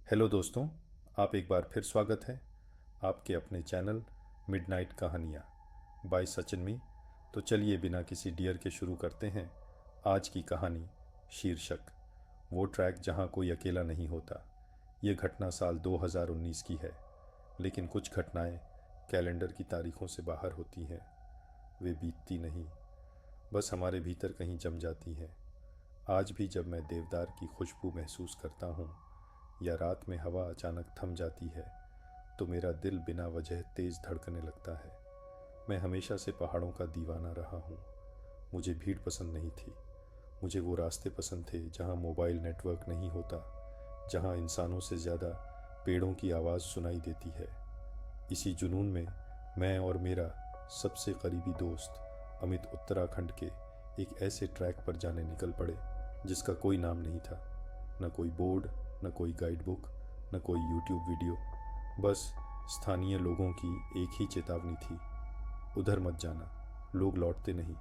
Hello दोस्तों, आप एक बार फिर स्वागत है आपके अपने चैनल मिडनाइट कहानियाँ बाय सचिन मी। तो चलिए बिना किसी डियर के शुरू करते हैं आज की कहानी। शीर्षक वो ट्रैक जहाँ कोई अकेला नहीं होता। ये घटना साल 2019 की है, लेकिन कुछ घटनाएं कैलेंडर की तारीखों से बाहर होती हैं। वे बीतती नहीं, बस हमारे भीतर कहीं जम जाती हैं। आज भी जब मैं देवदार की खुशबू महसूस करता हूँ या रात में हवा अचानक थम जाती है, तो मेरा दिल बिना वजह तेज धड़कने लगता है। मैं हमेशा से पहाड़ों का दीवाना रहा हूँ। मुझे भीड़ पसंद नहीं थी। मुझे वो रास्ते पसंद थे जहाँ मोबाइल नेटवर्क नहीं होता, जहाँ इंसानों से ज़्यादा पेड़ों की आवाज़ सुनाई देती है। इसी जुनून में मैं और मेरा सबसे करीबी दोस्त अमित उत्तराखंड के एक ऐसे ट्रैक पर जाने निकल पड़े जिसका कोई नाम नहीं था। न कोई बोर्ड, न कोई गाइड बुक, न कोई यूट्यूब वीडियो। बस स्थानीय लोगों की एक ही चेतावनी थी, उधर मत जाना, लोग लौटते नहीं।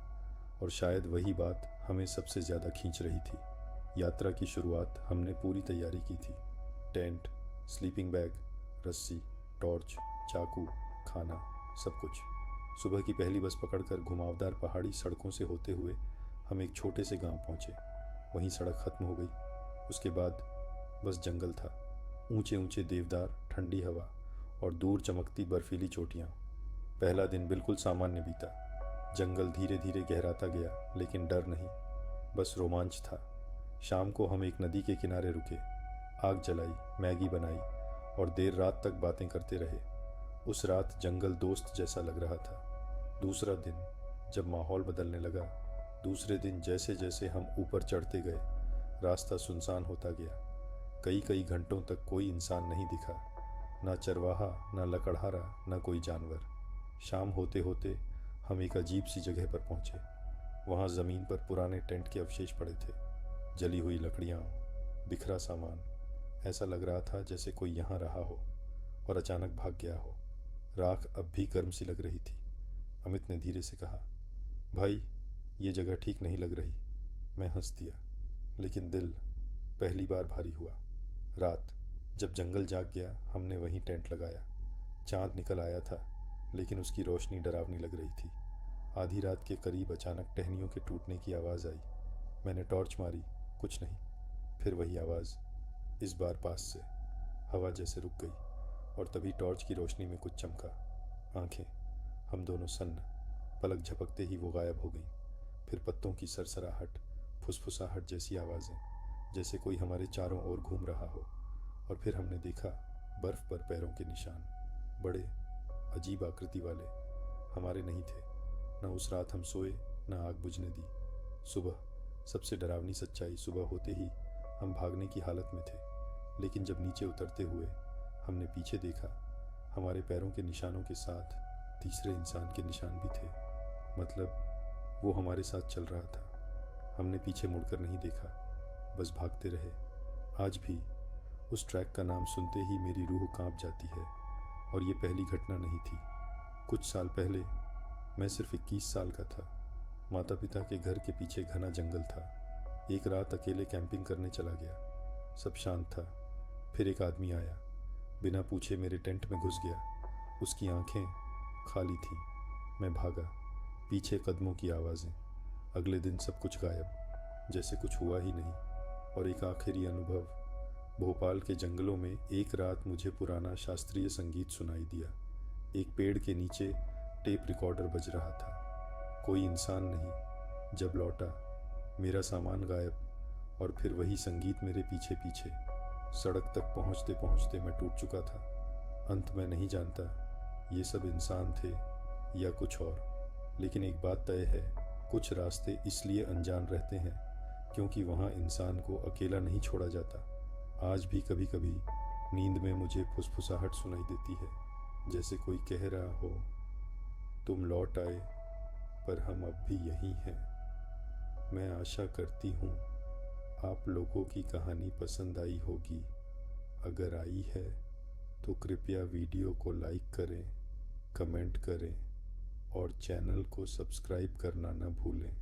और शायद वही बात हमें सबसे ज़्यादा खींच रही थी। यात्रा की शुरुआत हमने पूरी तैयारी की थी। टेंट, स्लीपिंग बैग, रस्सी, टॉर्च, चाकू, खाना, सब कुछ। सुबह की पहली बस पकड़कर घुमावदार पहाड़ी सड़कों से होते हुए हम एक छोटे से गांव पहुंचे। वहीं सड़क खत्म हो गई। उसके बाद बस जंगल था। ऊंचे ऊंचे देवदार, ठंडी हवा और दूर चमकती बर्फीली चोटियां। पहला दिन बिल्कुल सामान्य बीता। जंगल धीरे धीरे गहराता गया, लेकिन डर नहीं, बस रोमांच था। शाम को हम एक नदी के किनारे रुके, आग जलाई, मैगी बनाई और देर रात तक बातें करते रहे। उस रात जंगल दोस्त जैसा लग रहा था। दूसरा दिन जब माहौल बदलने लगा, दूसरे दिन जैसे जैसे हम ऊपर चढ़ते गए, रास्ता सुनसान होता गया। कई कई घंटों तक कोई इंसान नहीं दिखा, ना चरवाहा, ना लकड़हारा, ना कोई जानवर। शाम होते होते हम एक अजीब सी जगह पर पहुंचे। वहां ज़मीन पर पुराने टेंट के अवशेष पड़े थे, जली हुई लकड़ियाँ, बिखरा सामान। ऐसा लग रहा था जैसे कोई यहाँ रहा हो और अचानक भाग गया हो। राख अब भी गर्म सी लग रही थी। अमित ने धीरे से कहा, भाई, ये जगह ठीक नहीं लग रही। मैं हंस दिया, लेकिन दिल पहली बार भारी हुआ। रात जब जंगल जाग गया, हमने वहीं टेंट लगाया। चांद निकल आया था, लेकिन उसकी रोशनी डरावनी लग रही थी। आधी रात के करीब अचानक टहनियों के टूटने की आवाज़ आई। मैंने टॉर्च मारी, कुछ नहीं। फिर वही आवाज़, इस बार पास से। हवा जैसे रुक गई और तभी टॉर्च की रोशनी में कुछ चमका। आंखें, हम दोनों सन्न। पलक झपकते ही वो गायब हो गई। फिर पत्तों की सरसराहट, फुसफुसाहट जैसी आवाज़ें, जैसे कोई हमारे चारों ओर घूम रहा हो। और फिर हमने देखा बर्फ पर पैरों के निशान, बड़े, अजीब आकृति वाले। हमारे नहीं थे। न उस रात हम सोए, न आग बुझने दी। सुबह, सबसे डरावनी सच्चाई, सुबह होते ही हम भागने की हालत में थे, लेकिन जब नीचे उतरते हुए हमने पीछे देखा, हमारे पैरों के निशानों के साथ तीसरे इंसान के निशान भी थे। मतलब वो हमारे साथ चल रहा था। हमने पीछे मुड़कर नहीं देखा, बस भागते रहे। आज भी उस ट्रैक का नाम सुनते ही मेरी रूह कांप जाती है। और ये पहली घटना नहीं थी। कुछ साल पहले मैं सिर्फ 21 साल का था। माता पिता के घर के पीछे घना जंगल था। एक रात अकेले कैंपिंग करने चला गया। सब शांत था। फिर एक आदमी आया, बिना पूछे मेरे टेंट में घुस गया। उसकी आंखें खाली थीं। मैं भागा, पीछे कदमों की आवाज़ें। अगले दिन सब कुछ गायब, जैसे कुछ हुआ ही नहीं। और एक आखिरी अनुभव, भोपाल के जंगलों में एक रात मुझे पुराना शास्त्रीय संगीत सुनाई दिया। एक पेड़ के नीचे टेप रिकॉर्डर बज रहा था। कोई इंसान नहीं। जब लौटा, मेरा सामान गायब और फिर वही संगीत मेरे पीछे पीछे। सड़क तक पहुंचते पहुंचते मैं टूट चुका था। अंत में नहीं जानता ये सब इंसान थे या कुछ और, लेकिन एक बात तय है, कुछ रास्ते इसलिए अनजान रहते हैं क्योंकि वहाँ इंसान को अकेला नहीं छोड़ा जाता। आज भी कभी कभी नींद में मुझे फुसफुसाहट सुनाई देती है, जैसे कोई कह रहा हो, तुम लौट आए पर हम अब भी यहीं हैं। मैं आशा करती हूँ आप लोगों की कहानी पसंद आई होगी। अगर आई है तो कृपया वीडियो को लाइक करें, कमेंट करें और चैनल को सब्सक्राइब करना न भूलें।